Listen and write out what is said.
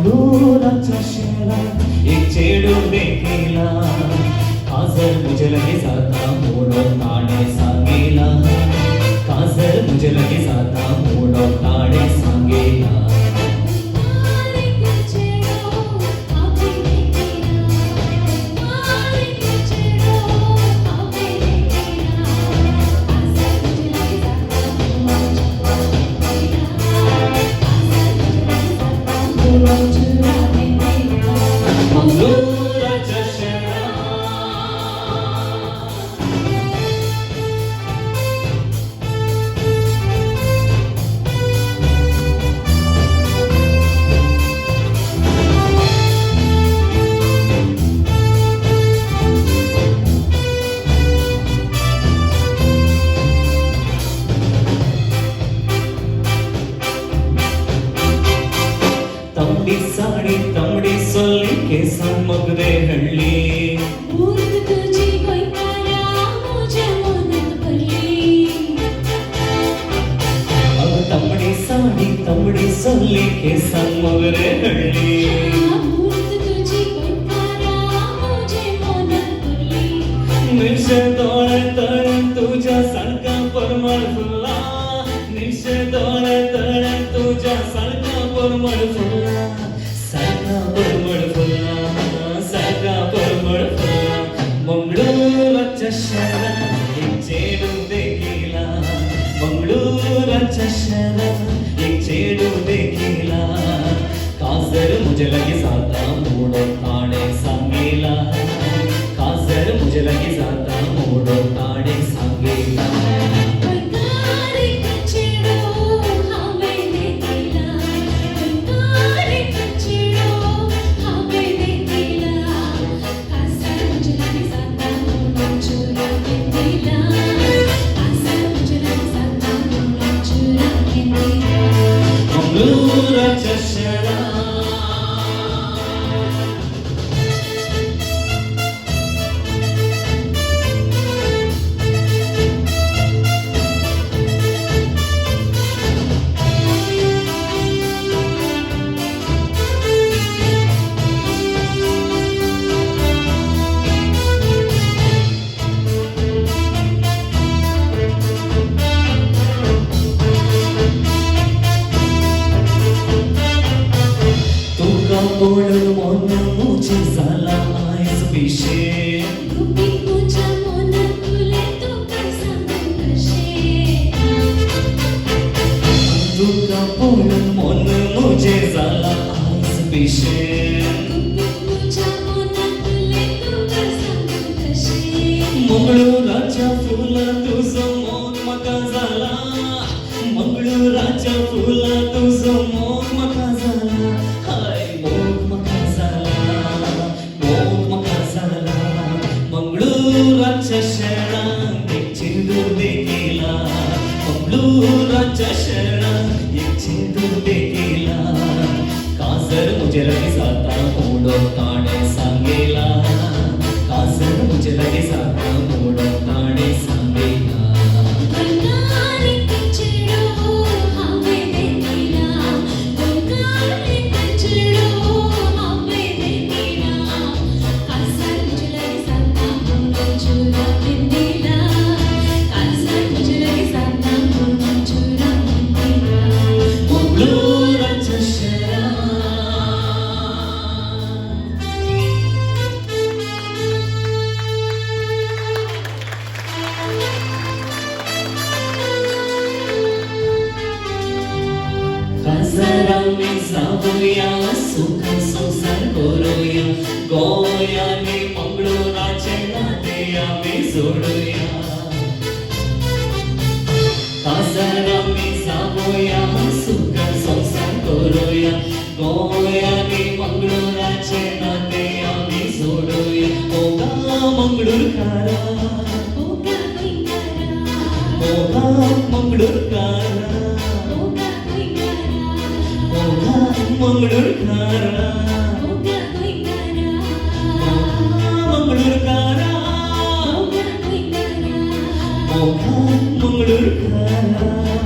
मंगळूराच्या शहरात एक चेडू देखीला काजल मुझे लगे जाता मोडो ताणे सांगेला काजल मुझे लगे जाता मोडो ताणे सांगेला मंगळूराच्या शहरात साडी तमडी सोली केसन मगरे हळली मूर्त तुझी गोंयकारा माझ्या मनात भरली तमडी साडी तमडी सोली केसन मगरे हळली मूर्त तुझी गोंयकारा माझ्या मनात भरली निशे डोळे तळण तुझ्या सारखा परमळ फुलला निशे डोळे तळण तुझ्या सारखा परमळ फुलला सारखा परमळ फुलला सारखा परमळ फुलला मंगळूराच्या शहरात एक चेडू देखीला मंगळूराच्या शहरात एक चेडू देखीला काजल मुझे लगे जाता मोडो ताणे सांगेला काजल मुझे लगे जाता मोडो ताणे सांगेला मंगळूराच्या शहरात बोलून मन मुझे झाला आयस पिशे गुपी तुझ्या मनात तुले तू काय सांगू कशे तुका बोलून मन मुझे झाला आयस पिशे गुपी तुझ्या मनात तुले तू काय सांगू कशे मंगळूराच्या फुला तुझं मोग मका झाला मंगळूराच्या फुला तुझं मोग मका झाला हाय मोग मका झाला मोग मका झाला मंगळूराच्या शहरात एक चेडू देखीला मंगळूराच्या शहरात एक चेडू देखीला काजल मुझे लगे जाता मोडो ताणे सांगेला काजल मुझे लगे जाता मोडो ताणे सांगेला मंगळूराच्या शहरात काजरांनी जाऊया सुख संसार करूया गोंयाने मंगळूराचे नाते आम्ही जोडूया काजरांनी जाऊया सुख संसार करूया गोंयाने मंगळूराचे नाते आम्ही जोडूया ओगा मंगळूरकारा ओगा गोंयकारा ओगा मंगळूरकारा ओगा गोंयकारा ओगा मंगळूरकारा ओगा गोंयकारा मंगळूरकारा ओगा गोंयकारा ओगा मंगळूरकारा